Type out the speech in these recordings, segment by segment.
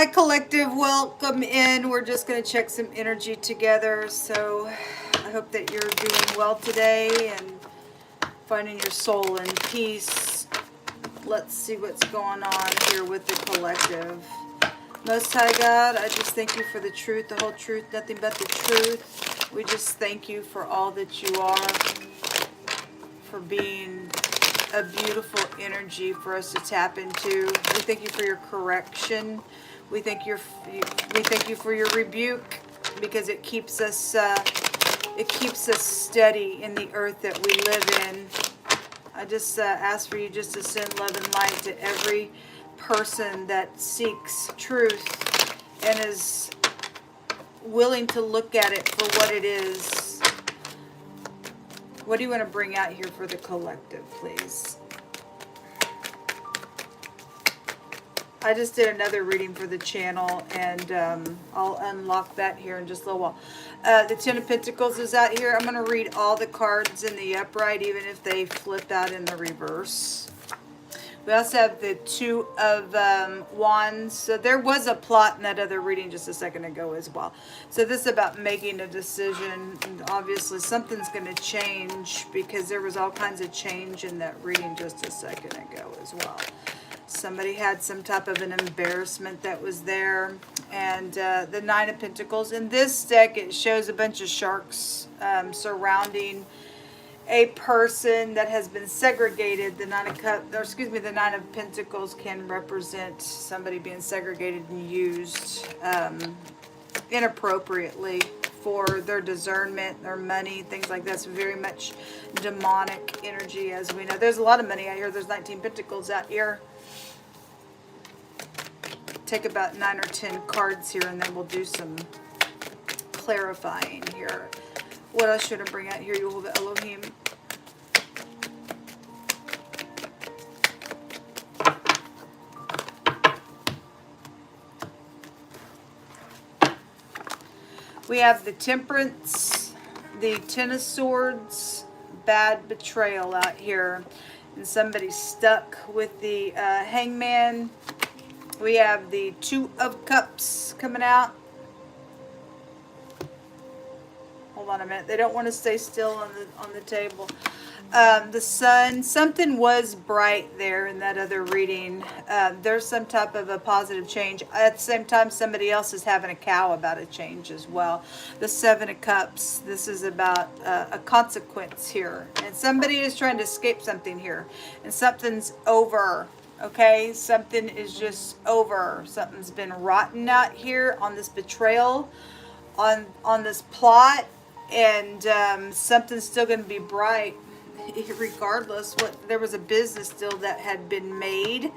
Hi, collective. Welcome in. We're just going to check some energy together. So I hope that you're doing well today and finding your soul in peace. Let's see what's going on here with the collective. Most High God, I just thank you for the truth, the whole truth, nothing but the truth. We just thank you for all that you are, for being a beautiful energy for us to tap into. We thank you for your correction. We thank you for your rebuke, because it keeps us steady in the earth that we live in. I just ask for you just to send love and light to every person that seeks truth and is willing to look at it for what it is. What do you want to bring out here for the collective, please? I just did another reading for the channel, and I'll unlock that here in just a little while. The Ten of Pentacles is out here. I'm going to read all the cards in the upright, even if they flip out in the reverse. We also have the Two of Wands. So there was a plot in that other reading just a second ago as well. So this is about making a decision. And obviously something's going to change, because there was all kinds of change in that reading just a second ago as well. Somebody had some type of an embarrassment that was there. And the Nine of Pentacles. In this deck, it shows a bunch of sharks surrounding a person that has been segregated. The Nine of Pentacles can represent somebody being segregated and used inappropriately for their discernment, their money, things like that. It's very much demonic energy, as we know. There's a lot of money out here. There's 19 Pentacles out here. Take about 9 or 10 cards here, and then we'll do some clarifying here. What else should I bring out here? Word of Elohim. We have the Temperance, the Ten of Swords, bad betrayal out here, and somebody stuck with the Hangman. We have the Two of Cups coming out. Hold on a minute. They don't want to stay still on the table. The Sun. Something was bright there in that other reading. There's some type of a positive change. At the same time, somebody else is having a cow about a change as well. The Seven of Cups. This is about a consequence here. And somebody is trying to escape something here. And something's over. Okay, something is just over. Something's been rotten out here on this betrayal, on this plot, and something's still going to be bright, regardless. There was a business deal that had been made,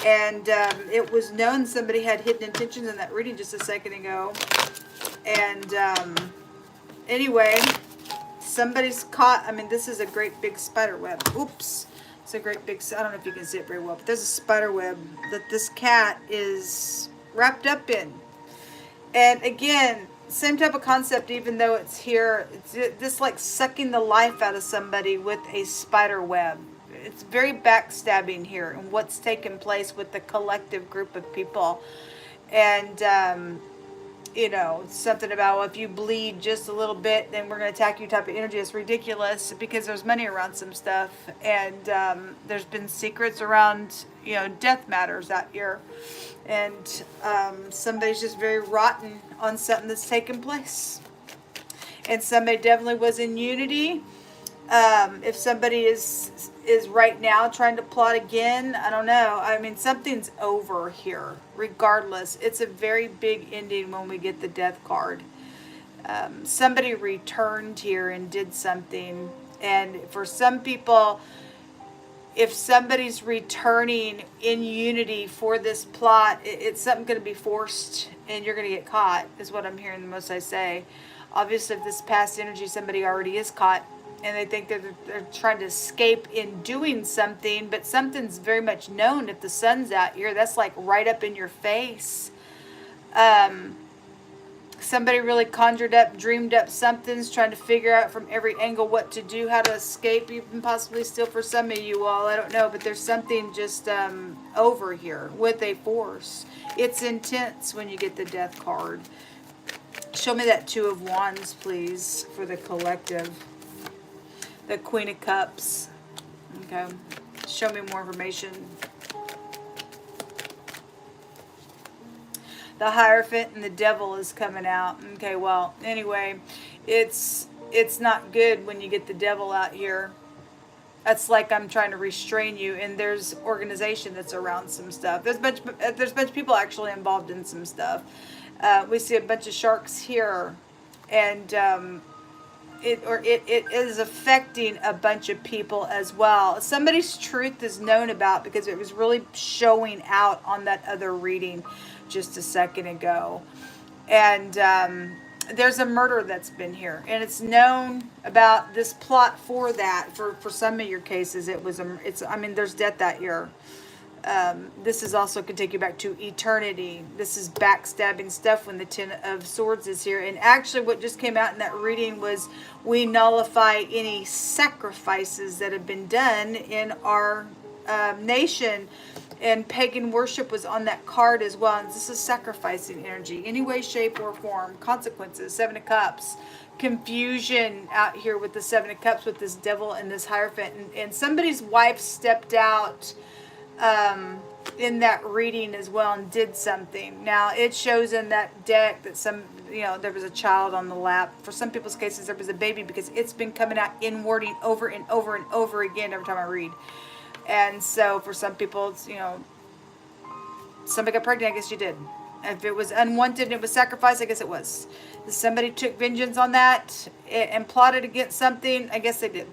and it was known somebody had hidden intentions in that reading just a second ago. And anyway, somebody's caught. I mean, this is a great big spider web. Oops. It's a great big, I don't know if you can see it very well, but there's a spider web that this cat is wrapped up in. And again, same type of concept, even though it's here, it's this like sucking the life out of somebody with a spider web. It's very backstabbing here and what's taken place with the collective group of people. And, you know, something about, well, if you bleed just a little bit, then we're going to attack you type of energy. It's ridiculous, because there's money around some stuff. And there's been secrets around, you know, death matters out here. And somebody's just very rotten on something that's taken place. And somebody definitely was in unity. If somebody is right now trying to plot again, I don't know. I mean, something's over here. Regardless, it's a very big ending when we get the Death card. Somebody returned here and did something. And for some people, if somebody's returning in unity for this plot, it's something going to be forced, and you're going to get caught, is what I'm hearing the most I say. Obviously, if this past energy, somebody already is caught, and they think that they're trying to escape in doing something, but something's very much known. If the Sun's out here, that's like right up in your face. somebody really conjured up, dreamed up something's trying to figure out from every angle what to do, how to escape, even possibly still for some of you all. I don't know, but there's something just over here with a force. It's intense when you get the Death card. Show me that Two of Wands, please, for the collective. The Queen of Cups. Okay. Show me more information. The Hierophant and the Devil is coming out. Okay, well, anyway, it's not good when you get the Devil out here. That's like I'm trying to restrain you, and there's organization that's around some stuff. There's a bunch of people actually involved in some stuff. We see a bunch of sharks here, and it is affecting a bunch of people as well. Somebody's truth is known about because it was really showing out on that other reading just a second ago. And there's a murder that's been here, and it's known about this plot for that. For some of your cases, I mean, there's death that year. This is also can take you back to eternity. This is backstabbing stuff when the Ten of Swords is here. And actually what just came out in that reading was we nullify any sacrifices that have been done in our nation. And pagan worship was on that card as well. And this is sacrificing energy. Any way, shape, or form. Consequences. Seven of Cups. Confusion out here with the Seven of Cups with this Devil and this Hierophant. And somebody's wife stepped out in that reading as well and did something. Now it shows in that deck that there was a child on the lap. For some people's cases there was a baby, because it's been coming out in wording over and over and over again every time I read. And so for some people it's, somebody got pregnant, I guess you did. If it was unwanted and it was sacrificed, I guess it was. If somebody took vengeance on that and plotted against something, I guess they did.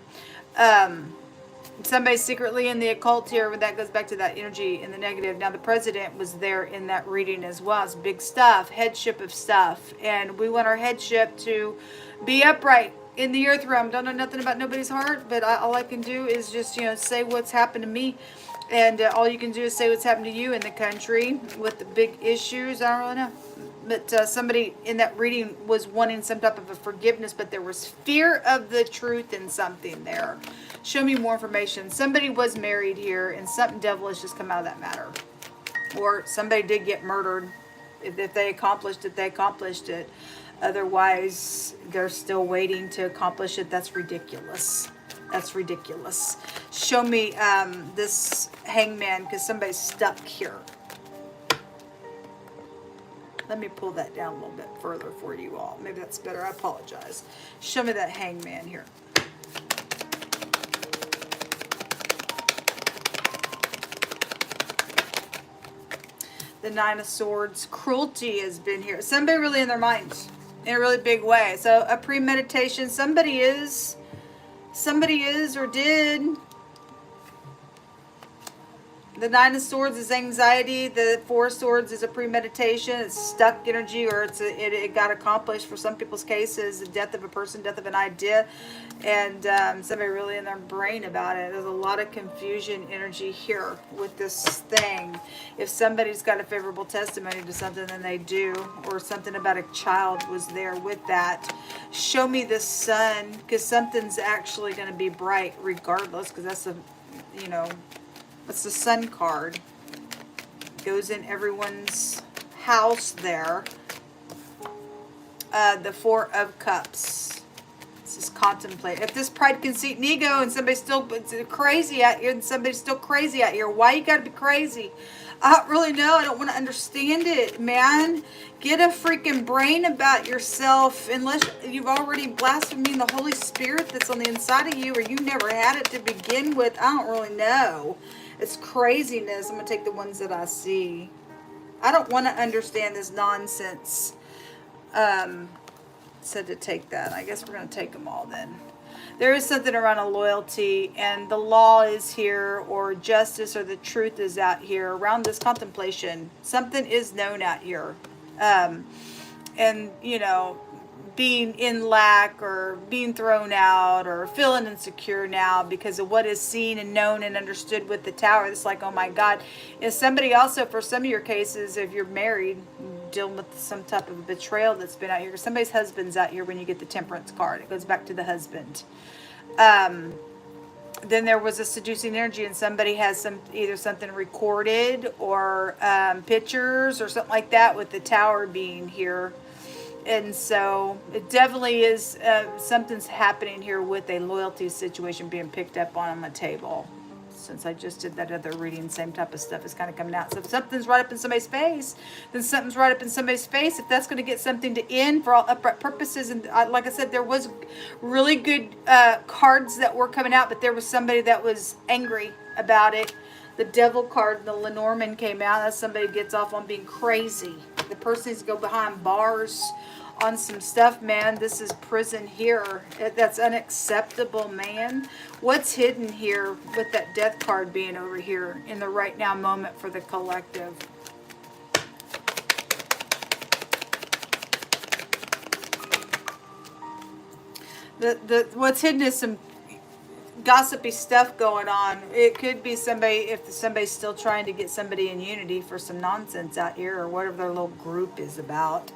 Somebody's secretly in the occult here, but that goes back to that energy in the negative. Now the president was there in that reading as well. It's big stuff, headship of stuff. And we want our headship to be upright in the earth realm. Don't know nothing about nobody's heart, but all I can do is just, say what's happened to me. And all you can do is say what's happened to you in the country with the big issues. I don't really know. But somebody in that reading was wanting some type of a forgiveness, but there was fear of the truth in something there. Show me more information. Somebody was married here, and something devilish just come out of that matter. Or somebody did get murdered. If they accomplished it, they accomplished it. Otherwise, they're still waiting to accomplish it. That's ridiculous. That's ridiculous. Show me this Hangman, because somebody's stuck here. Let me pull that down a little bit further for you all. Maybe that's better. I apologize. Show me that Hangman here. The Nine of Swords. Cruelty has been here. Somebody really in their mind in a really big way. So a premeditation. Somebody is or did. The Nine of Swords is anxiety. The Four of Swords is a premeditation. It's stuck energy, or it got accomplished for some people's cases. The death of a person, death of an idea, and somebody really in their brain about it. There's a lot of confusion energy here with this thing. If somebody's got a favorable testimony to something, then they do, or something about a child was there with that. Show me the sun, because something's actually going to be bright regardless, because that's the, that's the Sun card. Goes in everyone's house there. The Four of Cups. This is contemplate. If this pride, conceit, and ego, and somebody's still crazy out here, and somebody's still crazy out here, why you gotta be crazy? I don't really know. I don't want to understand it, man. Get a freaking brain about yourself, unless you've already blasphemed the Holy Spirit that's on the inside of you, or you never had it to begin with. I don't really know. It's craziness. I'm going to take the ones that I see. I don't want to understand this nonsense. Said to take that. I guess we're going to take them all then. There is something around a loyalty, and the law is here, or justice, or the truth is out here around this contemplation. Something is known out here. And, being in lack or being thrown out or feeling insecure now because of what is seen and known and understood with the Tower. It's like, oh my God. Is somebody also, for some of your cases, if you're married, dealing with some type of betrayal that's been out here. Somebody's husband's out here when you get the Temperance card. It goes back to the husband. Then there was a seducing energy, and somebody has either something recorded or pictures or something like that with the Tower being here. And so it definitely is something's happening here with a loyalty situation being picked up on my table. Since I just did that other reading, same type of stuff is kind of coming out. So if something's right up in somebody's face, then something's right up in somebody's face. If that's going to get something to end for all upright purposes, and like I said, there was really good cards that were coming out, but there was somebody that was angry about it. The Devil card, the Lenormand came out. That's somebody who gets off on being crazy. The person needs to go behind bars on some stuff, man. This is prison here. That's unacceptable, man. What's hidden here with that Death card being over here in the right now moment for the collective? What's hidden is some gossipy stuff going on. It could be somebody, if somebody's still trying to get somebody in unity for some nonsense out here or whatever their little group is about.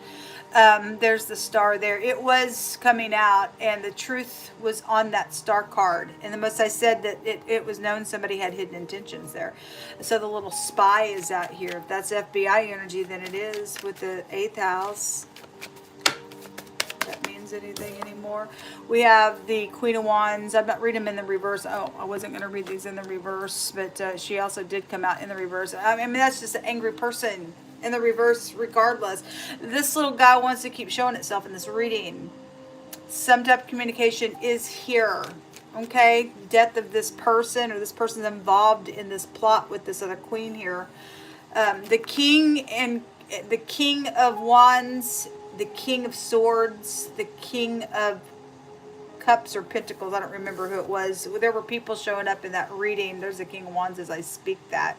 There's the star there. It was coming out, and the truth was on that star card. And the most I said that it was known somebody had hidden intentions there. So the little spy is out here. If that's FBI energy, then it is with the 8th house. That means anything anymore. We have the Queen of Wands. I'm not reading them in the reverse. Oh, I wasn't going to read these in the reverse, but she also did come out in the reverse. I mean, that's just an angry person in the reverse regardless. This little guy wants to keep showing itself in this reading. Some type of communication is here. Okay? Death of this person, or this person's involved in this plot with this other queen here. The King of Wands, the King of Swords, the King of Cups or Pentacles. I don't remember who it was. There were people showing up in that reading. There's the King of Wands as I speak that.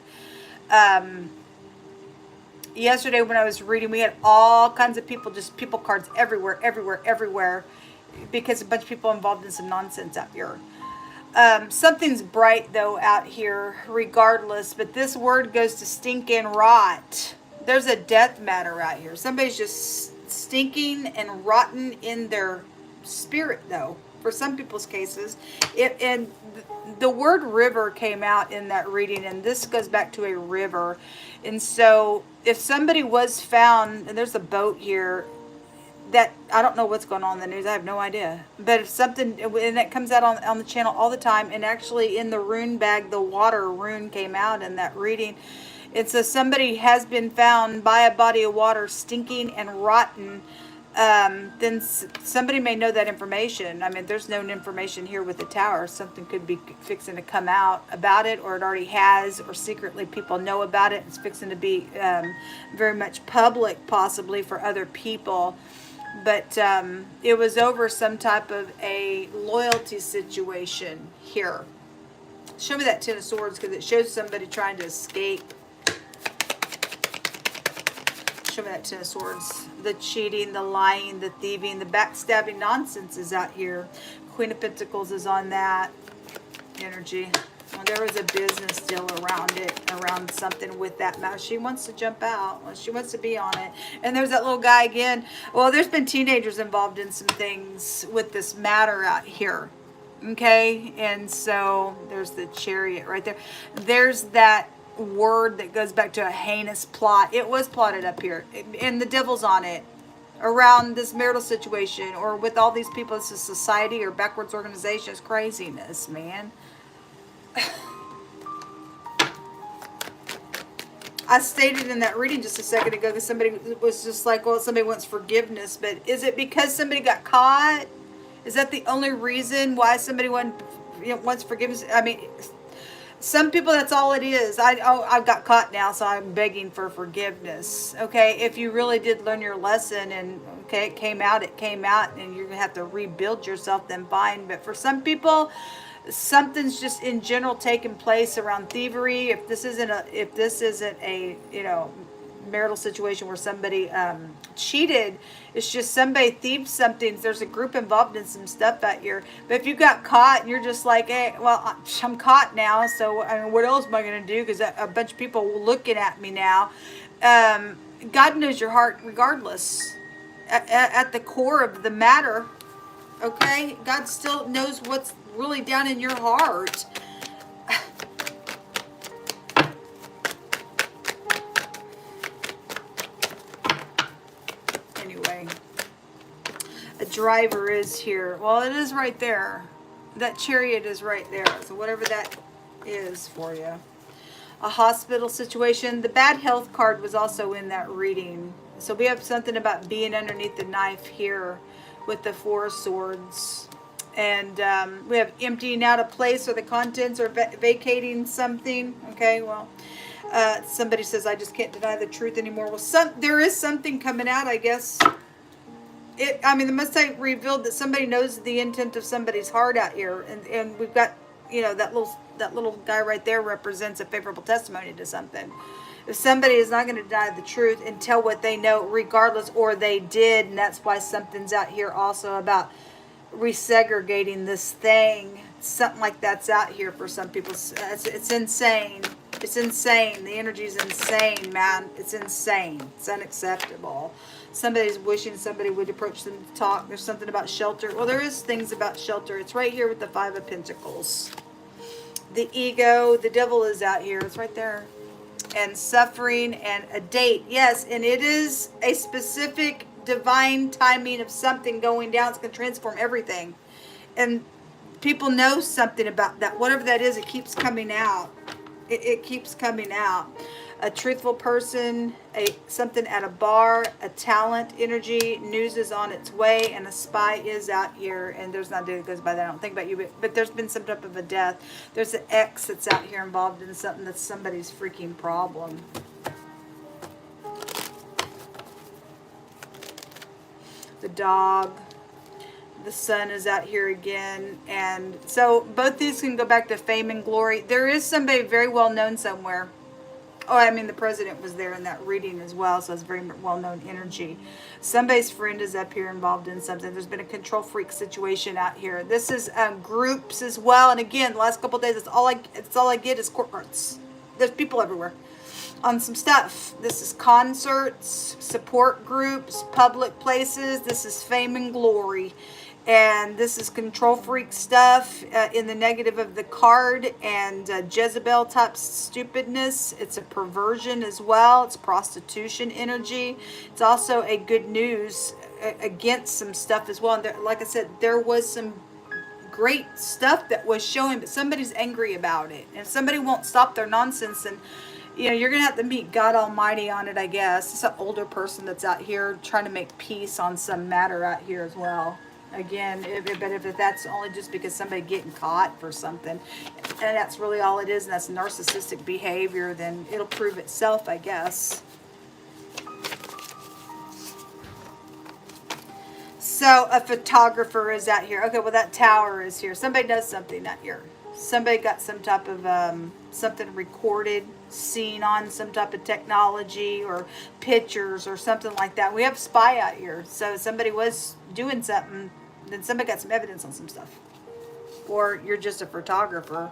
Yesterday when I was reading, we had all kinds of people, just people cards everywhere, because a bunch of people involved in some nonsense out here. Something's bright though out here regardless, but this word goes to stink and rot. There's a death matter out here. Somebody's just stinking and rotten in their spirit though, for some people's cases. And the word river came out in that reading, and this goes back to a river. And so if somebody was found, and there's a boat here, that I don't know what's going on in the news. I have no idea. But if something, and it comes out on the channel all the time, and actually in the rune bag, the water rune came out in that reading. And so somebody has been found by a body of water stinking and rotten. Then somebody may know that information. I mean, there's no information here with the Tower. Something could be fixing to come out about it, or it already has, or secretly people know about it. It's fixing to be very much public, possibly for other people. But it was over some type of a loyalty situation here. Show me that Ten of Swords, because it shows somebody trying to escape. Show me that Ten of Swords. The cheating, the lying, the thieving, the backstabbing nonsense is out here. Queen of Pentacles is on that energy. Well, there was a business deal around it, around something with that matter. She wants to jump out. Well, she wants to be on it. And there's that little guy again. Well, there's been teenagers involved in some things with this matter out here. Okay? And so there's the Chariot right there. There's that word that goes back to a heinous plot. It was plotted up here, and the devil's on it around this marital situation, or with all these people. It's a society or backwards organization. It's craziness, man. I stated in that reading just a second ago that somebody was just like, well, somebody wants forgiveness, but is it because somebody got caught? Is that the only reason why somebody wants forgiveness? I mean, some people, that's all it is. I've got caught now, so I'm begging for forgiveness. Okay, if you really did learn your lesson, and okay, it came out, and you're gonna have to rebuild yourself, then fine. But for some people, something's just in general taking place around thievery. If this isn't a marital situation where somebody cheated. It's just somebody thieved something. There's a group involved in some stuff out here. But if you got caught and you're just like, hey, well, I'm caught now, so I mean, what else am I going to do? Because a bunch of people looking at me now. God knows your heart regardless. At the core of the matter, okay? God still knows what's really down in your heart. Anyway, a driver is here. Well, it is right there. That chariot is right there. So whatever that is for you. A hospital situation. The bad health card was also in that reading. So we have something about being underneath the knife here with the 4 of Swords. And we have emptying out a place or the contents or vacating something. Okay, well, somebody says, I just can't deny the truth anymore. Well, there is something coming out, I guess. I mean, the Most High revealed that somebody knows the intent of somebody's heart out here. And we've got, you know, that little guy right there represents a favorable testimony to something. If somebody is not going to deny the truth and tell what they know regardless, or they did, and that's why something's out here also about resegregating this thing. Something like that's out here for some people. It's insane. It's insane. The energy's insane, man. It's insane. It's unacceptable. Somebody's wishing somebody would approach them to talk. There's something about shelter. Well, there is things about shelter. It's right here with the 5 of Pentacles. The ego, the devil is out here. It's right there. And suffering and a date. Yes, and it is a specific divine timing of something going down. It's going to transform everything. And people know something about that. Whatever that is, it keeps coming out. It keeps coming out. A truthful person, something at a bar, a talent, energy, news is on its way, and a spy is out here. And there's not a day that goes by that I don't think about you, but there's been some type of a death. There's an ex that's out here involved in something that's somebody's freaking problem. The dog. The sun is out here again. And so both these can go back to fame and glory. There is somebody very well known somewhere. Oh, I mean, the president was there in that reading as well, so it's very well-known energy. Somebody's friend is up here involved in something. There's been a control freak situation out here. This is groups as well. And again, the last couple of days, it's all I get is courts. There's people everywhere on some stuff. This is concerts, support groups, public places. This is fame and glory. And this is control freak stuff in the negative of the card, and Jezebel type stupidness. It's a perversion as well. It's prostitution energy. It's also a good news against some stuff as well. And there, like I said, there was some great stuff that was showing, but somebody's angry about it. And if somebody won't stop their nonsense, and you know, you're going to have to meet God Almighty on it, I guess. It's an older person that's out here trying to make peace on some matter out here as well. Again, but if that's only just because somebody getting caught for something, and that's really all it is, and that's narcissistic behavior, then it'll prove itself, I guess. So a photographer is out here. Okay, well, that tower is here. Somebody does something out here. Somebody got some type of something recorded, seen on some type of technology or pictures or something like that. We have spy out here. So somebody was doing something, then somebody got some evidence on some stuff. Or you're just a photographer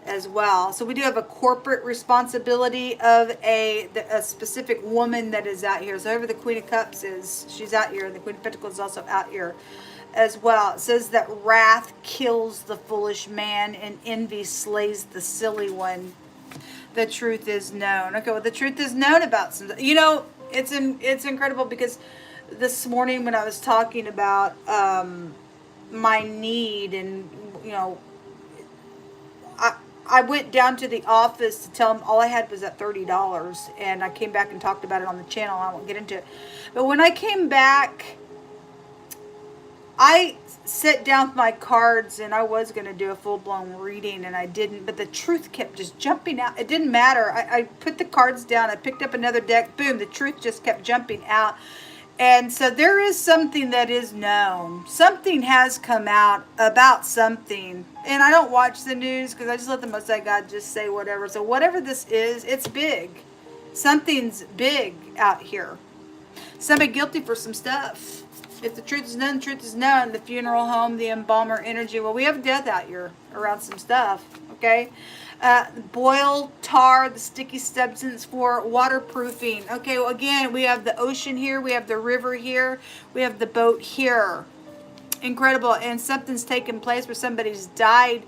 as well. So we do have a corporate responsibility of a specific woman that is out here. So whoever the Queen of Cups is, she's out here. And the Queen of Pentacles is also out here as well. It says that wrath kills the foolish man and envy slays the silly one. The truth is known. Okay, well, the truth is known about some. You know, it's incredible because this morning when I was talking about my need, and you know, I went down to the office to tell them all I had was that $30, and I came back and talked about it on the channel. I won't get into it, but when I came back, I set down my cards and I was going to do a full-blown reading and I didn't, but the truth kept just jumping out. It didn't matter. I put the cards down. I picked up another deck. Boom, the truth just kept jumping out. And so there is something that is known. Something has come out about something. And I don't watch the news because I just let the Most High God just say whatever. So whatever this is, it's big. Something's big out here. Somebody guilty for some stuff. If the truth is known, the truth is known. The funeral home, the embalmer energy. Well, we have death out here around some stuff. Okay. Boil tar, the sticky substance for waterproofing. Okay, well, again, we have the ocean here. We have the river here. We have the boat here. Incredible. And something's taken place where somebody's died.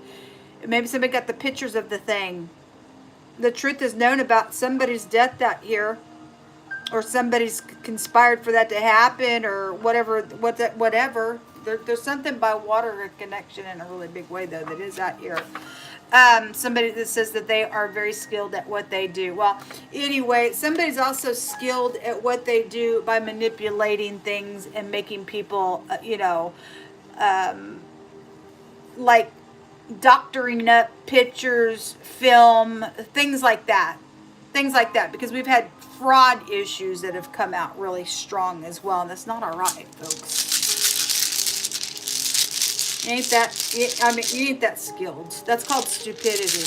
Maybe somebody got the pictures of the thing. The truth is known about somebody's death out here. Or somebody's conspired for that to happen, or whatever. Whatever. There's something by water connection in a really big way, though, that is out here. Somebody that says that they are very skilled at what they do. Well, anyway, somebody's also skilled at what they do by manipulating things and making people, like doctoring up pictures, film, things like that. Things like that, because we've had fraud issues that have come out really strong as well, and that's not all right, folks. You ain't that skilled. That's called stupidity.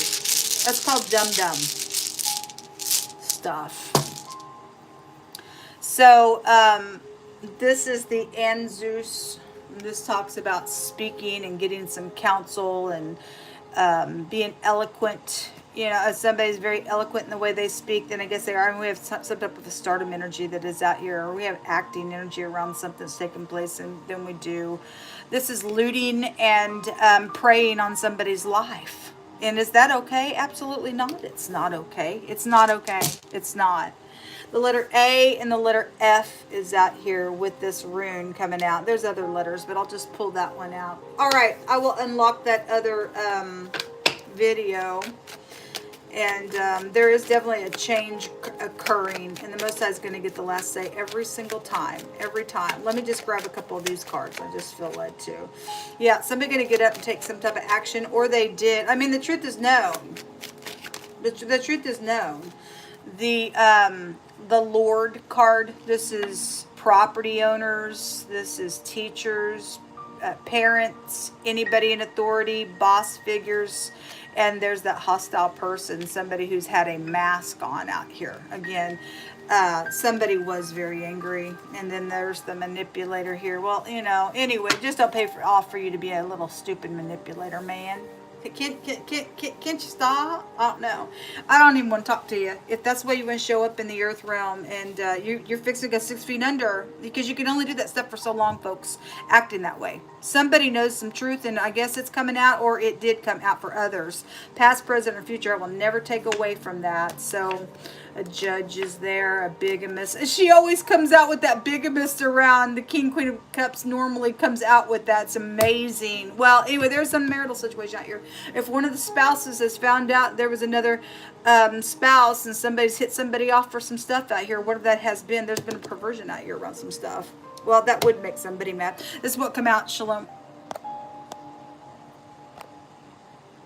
That's called dumb stuff. So, this is the Anzus. This talks about speaking and getting some counsel and being eloquent. If somebody's very eloquent in the way they speak, then I guess they are. I mean, we have some type of a stardom energy that is out here, or we have acting energy around something that's taking place, and then we do. This is looting and preying on somebody's life. And is that okay? Absolutely not. It's not okay. It's not okay. It's not. The letter A and the letter F is out here with this rune coming out. There's other letters, but I'll just pull that one out. All right, I will unlock that other video. And there is definitely a change occurring, and the Most High is going to get the last say every single time. Every time. Let me just grab a couple of these cards. I just feel led to. Yeah, somebody's going to get up and take some type of action, or they did. I mean, the truth is known. The truth is known. The Lord card. This is property owners. This is teachers, parents, anybody in authority, boss figures. And there's that hostile person, somebody who's had a mask on out here. Again, somebody was very angry. And then there's the manipulator here. Well, anyway, just don't pay off for you to be a little stupid manipulator, man. Can't you stop? I don't know. I don't even want to talk to you. If that's the way you want to show up in the earth realm, and you're fixing to go 6 feet under, because you can only do that stuff for so long, folks, acting that way. Somebody knows some truth, and I guess it's coming out, or it did come out for others. Past, present, or future, I will never take away from that. So a judge is there, a bigamist. She always comes out with that bigamist around. The King, Queen of Cups normally comes out with that. It's amazing. Well, anyway, there's some marital situation out here. If one of the spouses has found out there was another spouse and somebody's hit somebody off for some stuff out here, whatever that has been, there's been a perversion out here around some stuff. Well, that would make somebody mad. This is what come out. Shalom.